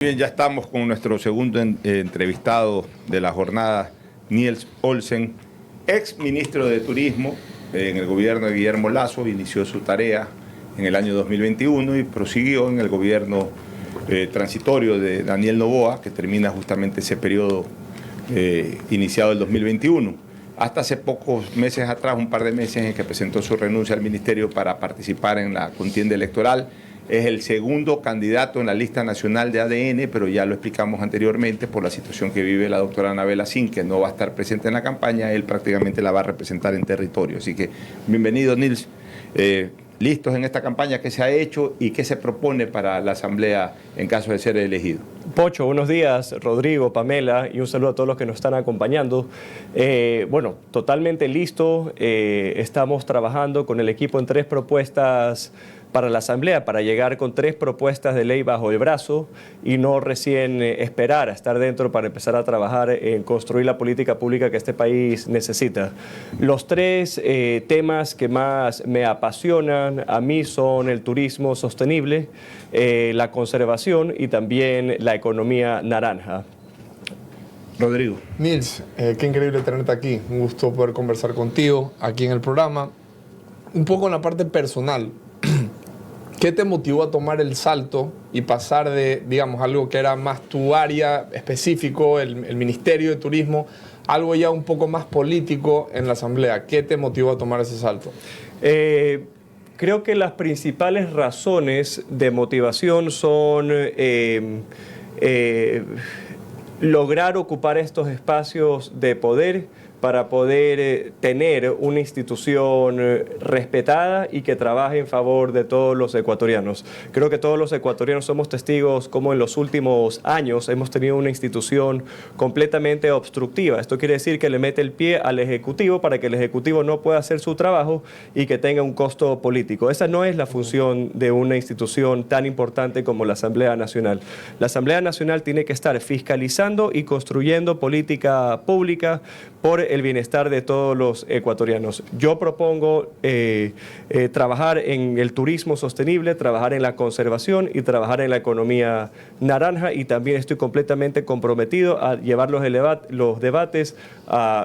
Bien, ya estamos con nuestro segundo entrevistado de la jornada, Niels Olsen, ex ministro de Turismo en el gobierno de Guillermo Lasso. Inició su tarea en el año 2021 y prosiguió en el gobierno transitorio de Daniel Noboa, que termina justamente ese periodo iniciado el 2021. Hasta hace pocos meses atrás, un par de meses, en que presentó su renuncia al ministerio para participar en la contienda electoral. Es el segundo candidato en la lista nacional de ADN, pero ya lo explicamos anteriormente por la situación que vive la doctora Anabela Sin, que no va a estar presente en la campaña. Él prácticamente la va a representar en territorio. Así que bienvenido, Niels. ¿Listos en esta campaña? ¿Qué se ha hecho y qué se propone para la Asamblea en caso de ser elegido? Pocho, buenos días, Rodrigo, Pamela, y un saludo a todos los que nos están acompañando. Bueno, totalmente listo. Estamos trabajando con el equipo en 3 propuestas para la Asamblea, para llegar con 3 propuestas de ley bajo el brazo y no recién esperar a estar dentro para empezar a trabajar en construir la política pública que este país necesita. Los 3 temas que más me apasionan a mí son el turismo sostenible, la conservación y también la economía naranja. Rodrigo. Niels, qué increíble tenerte aquí. Un gusto poder conversar contigo aquí en el programa. Un poco en la parte personal. ¿Qué te motivó a tomar el salto y pasar de, digamos, algo que era más tu área específico, el Ministerio de Turismo, algo ya un poco más político en la Asamblea? ¿Qué te motivó a tomar ese salto? Creo que las principales razones de motivación son lograr ocupar estos espacios de poder para poder tener una institución respetada y que trabaje en favor de todos los ecuatorianos. Creo que todos los ecuatorianos somos testigos como en los últimos años hemos tenido una institución completamente obstructiva. Esto quiere decir que le mete el pie al Ejecutivo para que el Ejecutivo no pueda hacer su trabajo y que tenga un costo político. Esa no es la función de una institución tan importante como la Asamblea Nacional. La Asamblea Nacional tiene que estar fiscalizando y construyendo política pública por el bienestar de todos los ecuatorianos. Yo propongo trabajar en el turismo sostenible, trabajar en la conservación y trabajar en la economía naranja, y también estoy completamente comprometido a llevar los debates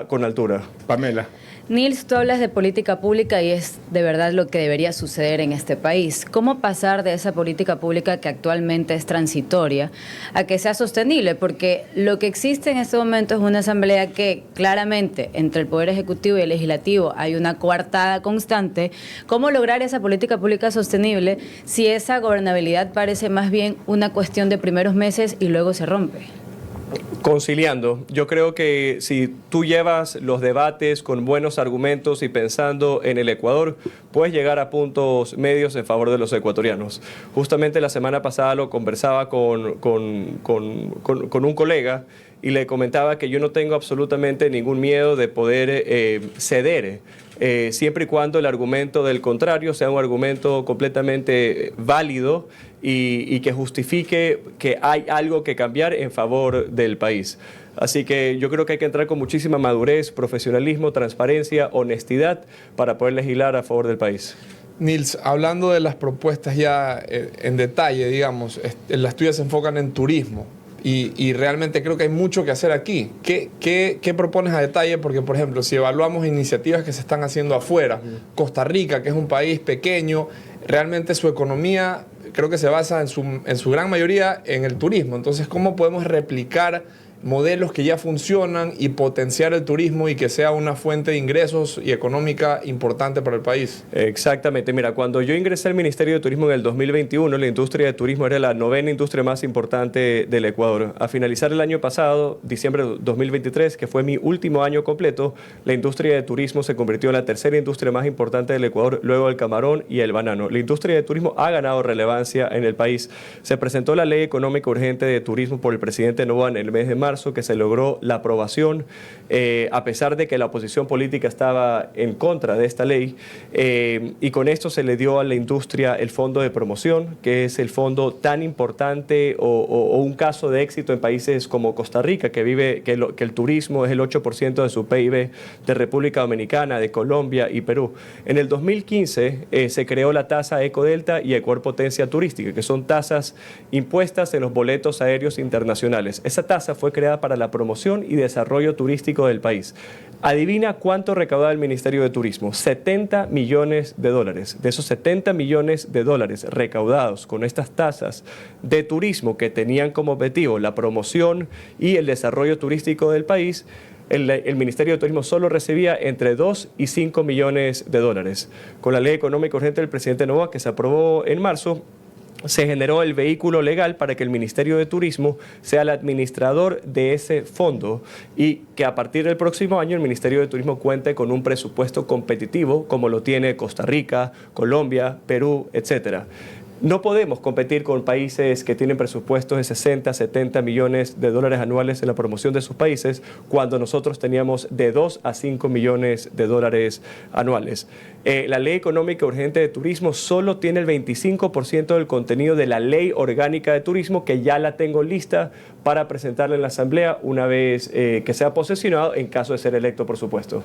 con altura. Pamela. Niels, tú hablas de política pública y es de verdad lo que debería suceder en este país. ¿Cómo pasar de esa política pública que actualmente es transitoria a que sea sostenible? Porque lo que existe en este momento es una asamblea que claramente entre el Poder Ejecutivo y el Legislativo hay una coartada constante. ¿Cómo lograr esa política pública sostenible si esa gobernabilidad parece más bien una cuestión de primeros meses y luego se rompe? Conciliando. Yo creo que si tú llevas los debates con buenos argumentos y pensando en el Ecuador, puedes llegar a puntos medios en favor de los ecuatorianos. Justamente la semana pasada lo conversaba con un colega y le comentaba que yo no tengo absolutamente ningún miedo de poder ceder, siempre y cuando el argumento del contrario sea un argumento completamente válido y que justifique que hay algo que cambiar en favor del país. Así que yo creo que hay que entrar con muchísima madurez, profesionalismo, transparencia, honestidad para poder legislar a favor del país. Niels, hablando de las propuestas ya en detalle, digamos, las tuyas se enfocan en turismo. Y realmente creo que hay mucho que hacer aquí. ¿Qué propones a detalle? Porque, por ejemplo, si evaluamos iniciativas que se están haciendo afuera, Costa Rica, que es un país pequeño, realmente su economía creo que se basa en su gran mayoría en el turismo. Entonces, ¿cómo podemos replicar modelos que ya funcionan y potenciar el turismo y que sea una fuente de ingresos y económica importante para el país? Exactamente. Mira, cuando yo ingresé al Ministerio de Turismo en el 2021, la industria de turismo era la 9ª industria más importante del Ecuador. A finalizar el año pasado, diciembre de 2023, que fue mi último año completo, la industria de turismo se convirtió en la 3ª industria más importante del Ecuador, luego del camarón y el banano. La industria de turismo ha ganado relevancia en el país. Se presentó la Ley Económica Urgente de Turismo por el presidente Noboa en el mes de marzo. marzo que se logró la aprobación, a pesar de que la oposición política estaba en contra de esta ley, y con esto se le dio a la industria el fondo de promoción, que es el fondo tan importante o un caso de éxito en países como Costa Rica, que el turismo es el 8% de su PIB, de República Dominicana, de Colombia y Perú. En el 2015 se creó la tasa Ecodelta y Ecuarpotencia Turística, que son tasas impuestas en los boletos aéreos internacionales. Esa tasa fue creada para la promoción y desarrollo turístico del país. Adivina cuánto recaudaba el Ministerio de Turismo: $70 millones. De esos $70 millones recaudados con estas tasas de turismo que tenían como objetivo la promoción y el desarrollo turístico del país, el Ministerio de Turismo solo recibía entre 2 y 5 millones de dólares. Con la ley económica urgente del presidente Noboa, que se aprobó en marzo, se generó el vehículo legal para que el Ministerio de Turismo sea el administrador de ese fondo y que a partir del próximo año el Ministerio de Turismo cuente con un presupuesto competitivo como lo tiene Costa Rica, Colombia, Perú, etcétera. No podemos competir con países que tienen presupuestos de 60, 70 millones de dólares anuales en la promoción de sus países, cuando nosotros teníamos de 2 a 5 millones de dólares anuales. La Ley Económica Urgente de Turismo solo tiene el 25% del contenido de la Ley Orgánica de Turismo, que ya la tengo lista para presentarla en la Asamblea una vez que sea posesionado, en caso de ser electo, por supuesto.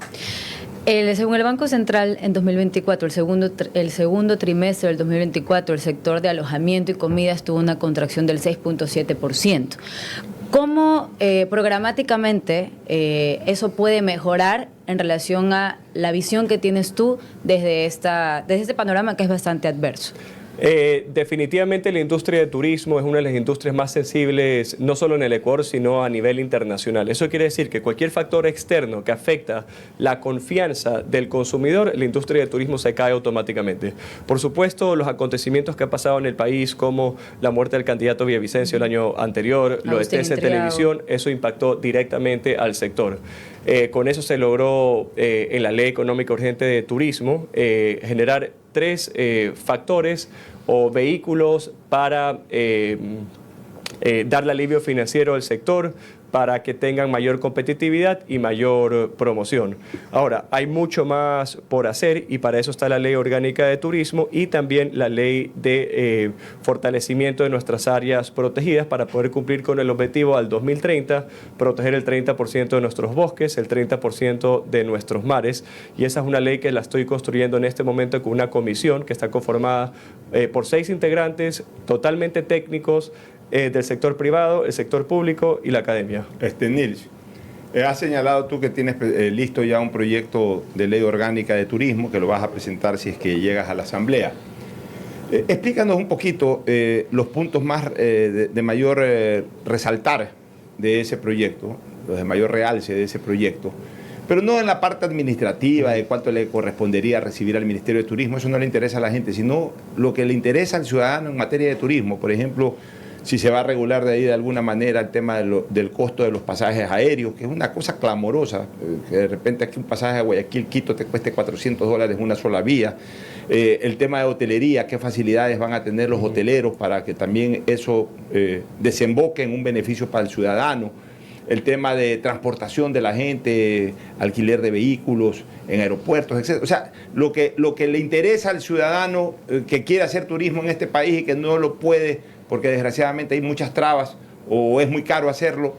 Según el Banco Central, en 2024, el segundo trimestre del 2024, el sector de alojamiento y comidas tuvo una contracción del 6.7%. ¿Cómo programáticamente eso puede mejorar en relación a la visión que tienes tú desde este panorama que es bastante adverso? Definitivamente la industria de turismo es una de las industrias más sensibles, no solo en el Ecuador, sino a nivel internacional. Eso quiere decir que cualquier factor externo que afecta la confianza del consumidor, la industria de turismo se cae automáticamente. Por supuesto, los acontecimientos que han pasado en el país, como la muerte del candidato Villavicencio el año anterior, lo de TC Televisión, eso impactó directamente al sector. Con eso se logró en la Ley Económica Urgente de Turismo generar 3 factores o vehículos para darle alivio financiero al sector, para que tengan mayor competitividad y mayor promoción. Ahora, hay mucho más por hacer y para eso está la Ley Orgánica de Turismo y también la Ley de fortalecimiento de nuestras áreas protegidas para poder cumplir con el objetivo al 2030, proteger el 30% de nuestros bosques, el 30% de nuestros mares, y esa es una ley que la estoy construyendo en este momento con una comisión que está conformada por 6 integrantes totalmente técnicos, del sector privado, el sector público y la academia. Nils, has señalado tú que tienes listo ya un proyecto de ley orgánica de turismo que lo vas a presentar si es que llegas a la Asamblea. Explícanos un poquito los puntos más de mayor resaltar de ese proyecto, los de mayor realce de ese proyecto, pero no en la parte administrativa de cuánto le correspondería recibir al Ministerio de Turismo, eso no le interesa a la gente, sino lo que le interesa al ciudadano en materia de turismo. Por ejemplo, si se va a regular de ahí de alguna manera el tema del costo de los pasajes aéreos, que es una cosa clamorosa, que de repente aquí un pasaje a Guayaquil-Quito te cueste $400 una sola vía. El tema de hotelería, qué facilidades van a tener los hoteleros para que también eso desemboque en un beneficio para el ciudadano. El tema de transportación de la gente, alquiler de vehículos en aeropuertos, etc. O sea, lo que le interesa al ciudadano que quiere hacer turismo en este país y que no lo puede porque desgraciadamente hay muchas trabas o es muy caro hacerlo,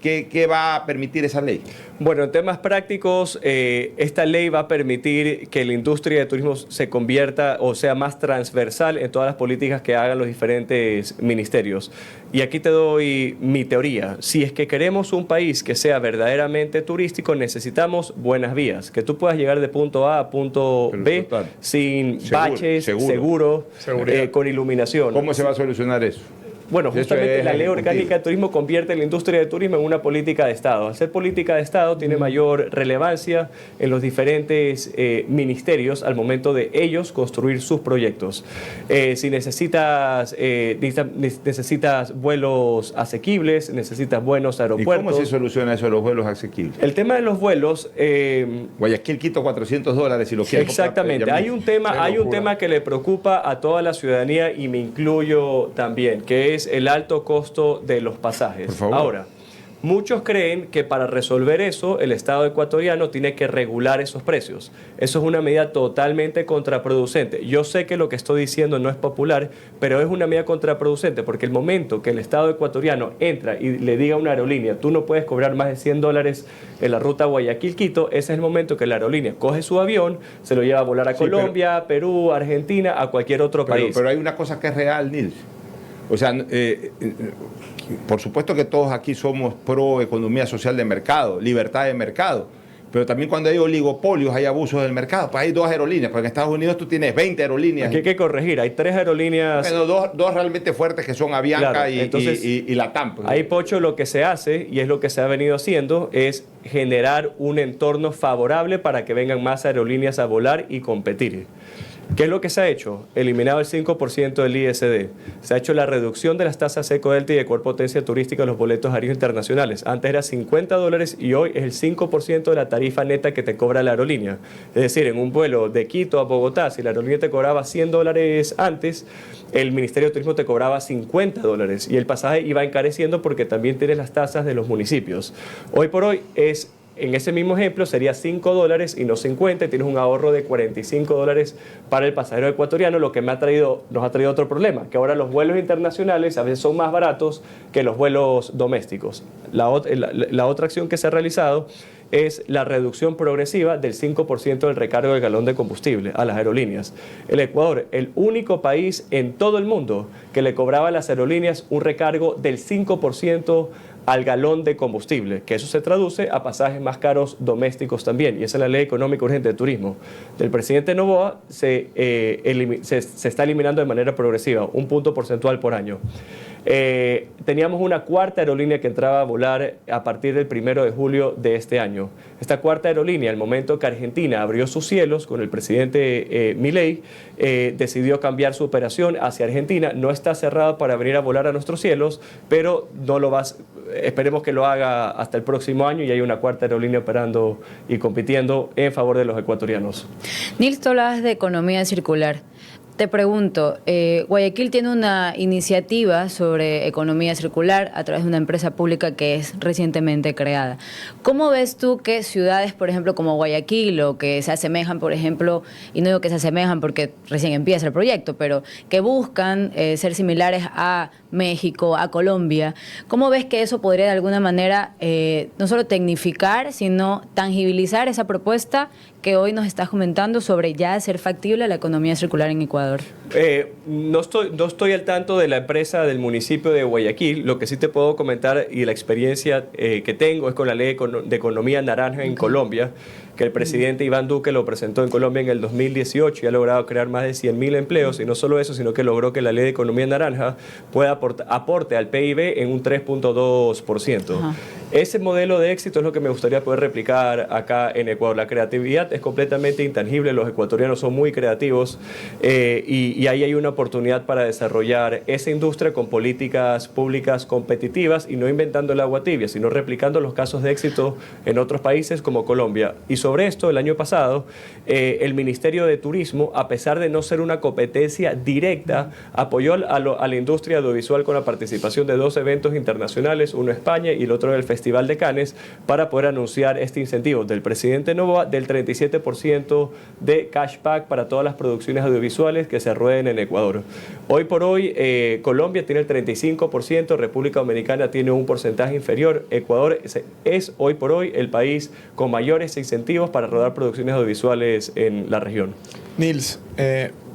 ¿qué va a permitir esa ley? Bueno, en temas prácticos, esta ley va a permitir que la industria de turismo se convierta o sea más transversal en todas las políticas que hagan los diferentes ministerios. Y aquí te doy mi teoría. Si es que queremos un país que sea verdaderamente turístico, necesitamos buenas vías, que tú puedas llegar de punto A a punto B sin baches, seguro, con iluminación. ¿Cómo se va a solucionar eso? Bueno, justamente la Ley Orgánica de Turismo convierte la industria de turismo en una política de Estado. Al ser política de Estado tiene mayor relevancia en los diferentes ministerios al momento de ellos construir sus proyectos. Si necesitas vuelos asequibles, necesitas buenos aeropuertos. ¿Y cómo se soluciona eso de los vuelos asequibles? El tema de los vuelos... Guayaquil-Quito $400 si lo quieres. Exactamente. Hay un tema que le preocupa a toda la ciudadanía y me incluyo también, que es el alto costo de los pasajes. Por favor. Ahora, Muchos creen que para resolver eso el Estado ecuatoriano tiene que regular esos precios. Eso es una medida totalmente contraproducente. Yo sé que lo que estoy diciendo no es popular, pero es una medida contraproducente porque el momento que el Estado ecuatoriano entra y le diga a una aerolínea, tú no puedes cobrar más de $100 en la ruta Guayaquil-Quito, ese es el momento que la aerolínea coge su avión, se lo lleva a volar a Colombia, Perú, Argentina, a cualquier otro país. Pero hay una cosa que es real, Nils. O sea, por supuesto que todos aquí somos pro economía social de mercado, libertad de mercado, pero también cuando hay oligopolios hay abusos del mercado. Pues hay 2 aerolíneas, porque en Estados Unidos tú tienes 20 aerolíneas. Aquí hay que corregir, hay 3 aerolíneas. Bueno, dos realmente fuertes que son Avianca, claro, y Latam. Pues. Ahí, Pocho, lo que se hace, y es lo que se ha venido haciendo, es generar un entorno favorable para que vengan más aerolíneas a volar y competir. ¿Qué es lo que se ha hecho? Eliminado el 5% del ISD. Se ha hecho la reducción de las tasas Ecodelta y de Cuerpo Potencia Turística de los boletos aéreos internacionales. Antes era $50 y hoy es el 5% de la tarifa neta que te cobra la aerolínea. Es decir, en un vuelo de Quito a Bogotá, si la aerolínea te cobraba $100 antes, el Ministerio de Turismo te cobraba $50 y el pasaje iba encareciendo porque también tienes las tasas de los municipios. Hoy por hoy es... En ese mismo ejemplo sería $5 y no 50, y tienes un ahorro de $45 para el pasajero ecuatoriano, lo que nos ha traído otro problema, que ahora los vuelos internacionales a veces son más baratos que los vuelos domésticos. La otra acción que se ha realizado es la reducción progresiva del 5% del recargo del galón de combustible a las aerolíneas. El Ecuador, el único país en todo el mundo que le cobraba a las aerolíneas un recargo del 5% al galón de combustible, que eso se traduce a pasajes más caros domésticos también, y esa es la Ley Económica Urgente de Turismo. Del presidente Noboa se está eliminando de manera progresiva, 1 punto porcentual por año. Teníamos una 4ª aerolínea que entraba a volar a partir del 1 de julio de este año. Esta 4ª aerolínea, al momento que Argentina abrió sus cielos con el presidente Milei, decidió cambiar su operación hacia Argentina. No está cerrada para venir a volar a nuestros cielos, pero no lo esperemos que lo haga hasta el próximo año y hay una 4ª aerolínea operando y compitiendo en favor de los ecuatorianos. Nils, tú hablabas de economía circular. Te pregunto, Guayaquil tiene una iniciativa sobre economía circular a través de una empresa pública que es recientemente creada. ¿Cómo ves tú que ciudades, por ejemplo, como Guayaquil, o que se asemejan, por ejemplo, y no digo que se asemejan porque recién empieza el proyecto, pero que buscan ser similares a México, a Colombia, cómo ves que eso podría de alguna manera no solo tecnificar, sino tangibilizar esa propuesta que hoy nos estás comentando sobre ya hacer factible la economía circular en Ecuador? No estoy al tanto de la empresa del municipio de Guayaquil. Lo que sí te puedo comentar y la experiencia que tengo es con la ley de economía naranja en Colombia, que el presidente Iván Duque lo presentó en Colombia en el 2018 y ha logrado crear más de 100.000 empleos, y no solo eso, sino que logró que la ley de economía naranja pueda aporte al PIB en un 3.2%. Ajá. Ese modelo de éxito es lo que me gustaría poder replicar acá en Ecuador. La creatividad es completamente intangible, los ecuatorianos son muy creativos y ahí hay una oportunidad para desarrollar esa industria con políticas públicas competitivas y no inventando el agua tibia, sino replicando los casos de éxito en otros países como Colombia. Y sobre esto, el año pasado, el Ministerio de Turismo, a pesar de no ser una competencia directa, apoyó a la industria audiovisual con la participación de 2 eventos internacionales, uno en España y el otro en el Festival de Cannes, para poder anunciar este incentivo del presidente Noboa del 37% de cashback para todas las producciones audiovisuales que se rueden en Ecuador. Hoy por hoy, Colombia tiene el 35%, República Dominicana tiene un porcentaje inferior. Ecuador es hoy por hoy el país con mayores incentivos para rodar producciones audiovisuales en la región. Nils,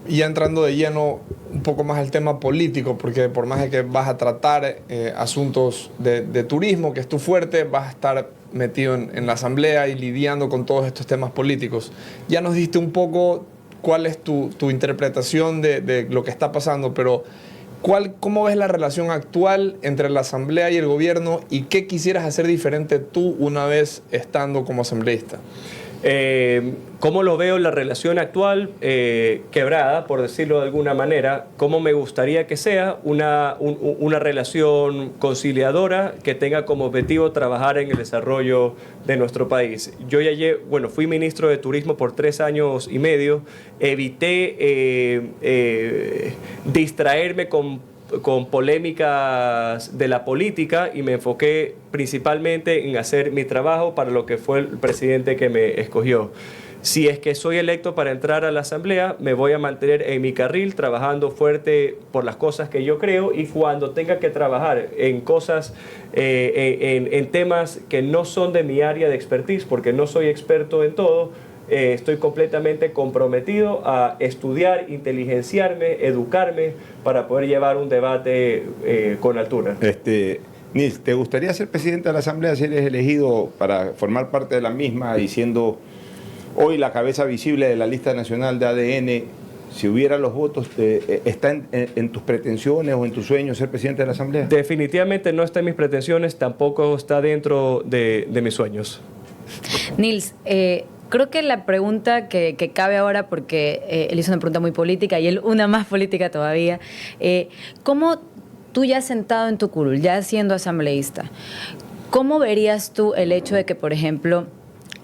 ya entrando de lleno un poco más al tema político, porque por más de que vas a tratar asuntos de turismo, que es tu fuerte, vas a estar metido en la asamblea y lidiando con todos estos temas políticos. Ya nos diste un poco cuál es tu interpretación de lo que está pasando, pero ¿cómo ves la relación actual entre la asamblea y el gobierno y qué quisieras hacer diferente tú una vez estando como asambleísta? ¿Cómo lo veo la relación actual? Quebrada, por decirlo de alguna manera. ¿Cómo me gustaría que sea? Una relación conciliadora que tenga como objetivo trabajar en el desarrollo de nuestro país. Yo fui ministro de Turismo por 3 años y medio. Evité distraerme con con polémicas de la política y me enfoqué principalmente en hacer mi trabajo para lo que fue el presidente que me escogió. Si es que soy electo para entrar a la Asamblea, me voy a mantener en mi carril, trabajando fuerte por las cosas que yo creo, y cuando tenga que trabajar en cosas, en temas que no son de mi área de expertise, porque no soy experto en todo, estoy completamente comprometido a estudiar, inteligenciarme, educarme para poder llevar un debate con altura. Nils, ¿te gustaría ser presidente de la Asamblea si eres elegido para formar parte de la misma y siendo hoy la cabeza visible de la lista nacional de ADN? Si hubiera los votos, ¿está en tus pretensiones o en tus sueños ser presidente de la Asamblea? Definitivamente no está en mis pretensiones, tampoco está dentro de mis sueños. Nils, creo que la pregunta que cabe ahora, porque él hizo una pregunta muy política y él una más política todavía, ¿cómo tú ya sentado en tu curul, ya siendo asambleísta, cómo verías tú el hecho de que, por ejemplo,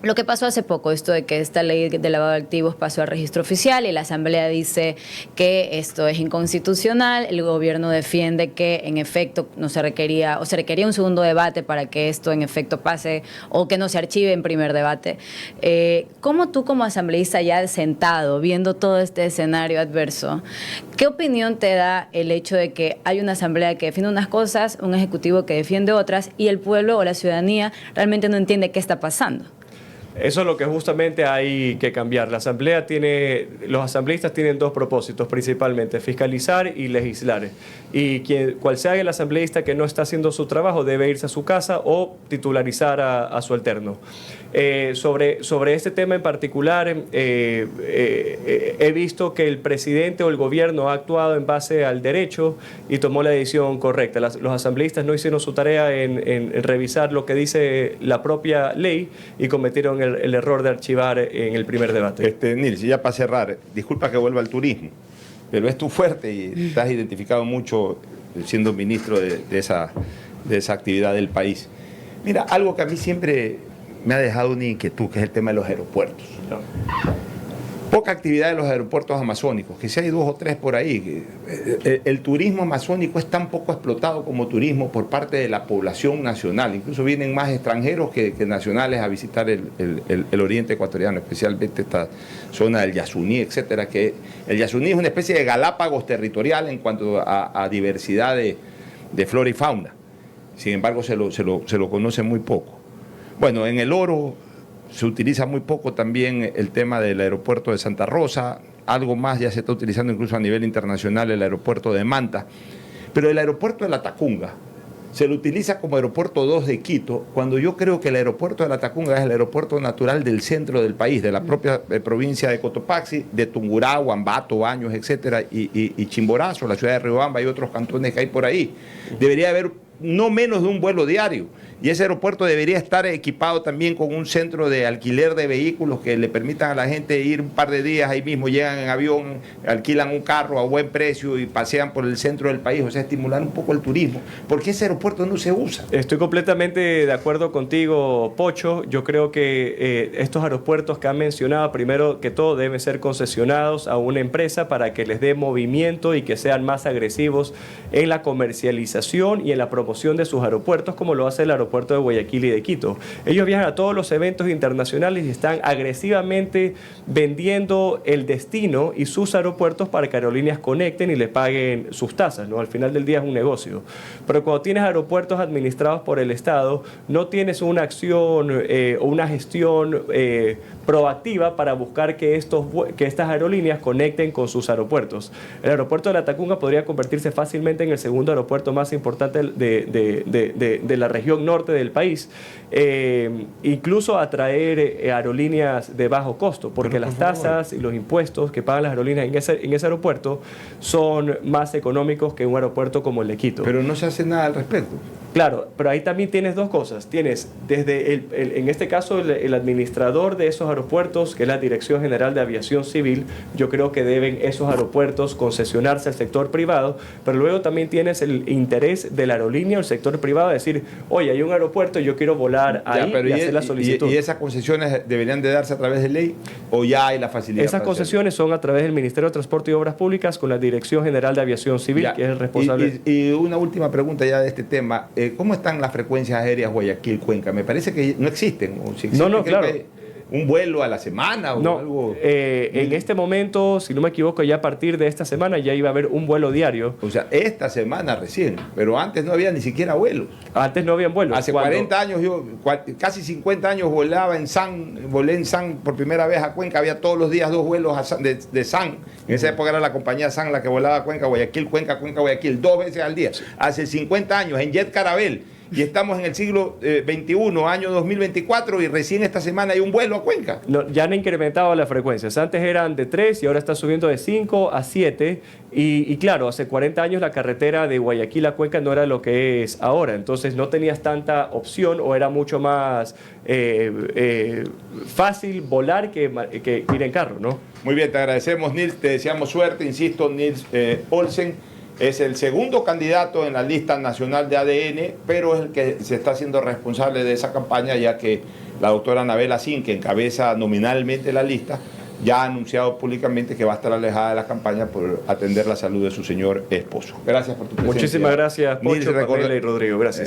lo que pasó hace poco, esto de que esta ley de lavado de activos pasó al registro oficial y la Asamblea dice que esto es inconstitucional, el gobierno defiende que en efecto no se requería, o se requería un segundo debate para que esto en efecto pase, o que no se archive en primer debate? ¿Cómo tú como asambleísta ya sentado, viendo todo este escenario adverso, qué opinión te da el hecho de que hay una Asamblea que defiende unas cosas, un Ejecutivo que defiende otras, y el pueblo o la ciudadanía realmente no entiende qué está pasando? Eso es lo que justamente hay que cambiar. La Asamblea los asambleístas tienen dos propósitos principalmente: fiscalizar y legislar. Y cual sea el asambleísta que no está haciendo su trabajo debe irse a su casa o titularizar a su alterno. Sobre este tema en particular, he visto que el presidente o el gobierno ha actuado en base al derecho y tomó la decisión correcta. Los asambleístas no hicieron su tarea en revisar lo que dice la propia ley y cometieron el error de archivar en el primer debate. Nils, ya para cerrar, disculpa que vuelva al turismo, pero es tu fuerte y estás identificado mucho siendo ministro de esa actividad del país. Mira, algo que a mí siempre me ha dejado una inquietud, que es el tema de los aeropuertos. No. Poca actividad en los aeropuertos amazónicos, que si hay 2 o 3 por ahí. El turismo amazónico es tan poco explotado como turismo por parte de la población nacional. Incluso vienen más extranjeros que nacionales a visitar el oriente ecuatoriano, especialmente esta zona del Yasuní, etcétera. Que el Yasuní es una especie de Galápagos territorial en cuanto a diversidad de flora y fauna. Sin embargo, se lo conoce muy poco. Bueno, en el Oro se utiliza muy poco también el tema del aeropuerto de Santa Rosa, algo más ya se está utilizando incluso a nivel internacional el aeropuerto de Manta, pero el aeropuerto de La Tacunga se lo utiliza como aeropuerto 2 de Quito, cuando yo creo que el aeropuerto de La Tacunga es el aeropuerto natural del centro del país, de la propia provincia de Cotopaxi, de Tungurahua, Ambato, Baños, etcétera, y Chimborazo, la ciudad de Riobamba y otros cantones que hay por ahí. Debería haber no menos de un vuelo diario. Y ese aeropuerto debería estar equipado también con un centro de alquiler de vehículos que le permitan a la gente ir un par de días ahí mismo, llegan en avión, alquilan un carro a buen precio y pasean por el centro del país, o sea, estimular un poco el turismo, porque ese aeropuerto no se usa. Estoy completamente de acuerdo contigo, Pocho. Yo creo que estos aeropuertos que han mencionado, primero que todo, deben ser concesionados a una empresa para que les dé movimiento y que sean más agresivos en la comercialización y en la promoción de sus aeropuertos, como lo hace el aeropuerto de Guayaquil y de Quito. Ellos viajan a todos los eventos internacionales y están agresivamente vendiendo el destino y sus aeropuertos para que aerolíneas conecten y les paguen sus tasas, ¿no? Al final del día es un negocio. Pero cuando tienes aeropuertos administrados por el Estado, no tienes una acción o una gestión proactiva para buscar que estas aerolíneas conecten con sus aeropuertos. El aeropuerto de La Tacunga podría convertirse fácilmente en el segundo aeropuerto más importante de la región norte del país, incluso atraer aerolíneas de bajo costo, porque las tasas y los impuestos que pagan las aerolíneas en ese aeropuerto son más económicos que un aeropuerto como el de Quito. Pero no se hace nada al respecto. Claro, pero ahí también tienes dos cosas. Tienes desde en este caso el administrador de esos aeropuertos, que es la Dirección General de Aviación Civil. Yo creo que deben esos aeropuertos concesionarse al sector privado, pero luego también tienes el interés de la aerolínea o el sector privado de decir, oye, hay un aeropuerto, yo quiero volar ahí y hacer la solicitud. ¿Y esas concesiones deberían de darse a través de ley o ya hay la facilidad? Esas concesiones son a través del Ministerio de Transporte y Obras Públicas con la Dirección General de Aviación Civil, ya, que es el responsable. Y una última pregunta ya de este tema. ¿Cómo están las frecuencias aéreas Guayaquil-Cuenca? Me parece que no existen. O si existen, no, claro. ¿Un vuelo a la semana o no, algo? En este momento, si no me equivoco, ya a partir de esta semana ya iba a haber un vuelo diario. O sea, esta semana recién, pero antes no había ni siquiera vuelos. Antes no habían vuelos. Hace 40 años, casi 50 años volé en SAN por primera vez a Cuenca, había todos los días 2 vuelos de SAN. En esa época era la compañía SAN la que volaba a Cuenca, Guayaquil, Cuenca, Cuenca, Guayaquil, 2 veces al día. Hace 50 años, en Jet Carabel. Y estamos en el siglo XXI, año 2024, y recién esta semana hay un vuelo a Cuenca. No, ya han incrementado las frecuencias. Antes eran de 3 y ahora está subiendo de 5 a 7. Y claro, hace 40 años la carretera de Guayaquil a Cuenca no era lo que es ahora. Entonces no tenías tanta opción o era mucho más fácil volar que ir en carro, ¿no? Muy bien, te agradecemos, Nils. Te deseamos suerte. Insisto, Nils Olsen es el segundo candidato en la lista nacional de ADN, pero es el que se está haciendo responsable de esa campaña, ya que la doctora Anabel Asín, que encabeza nominalmente la lista, ya ha anunciado públicamente que va a estar alejada de la campaña por atender la salud de su señor esposo. Gracias por tu presencia. Muchísimas gracias, Pocho, Pamela y Rodrigo. Gracias.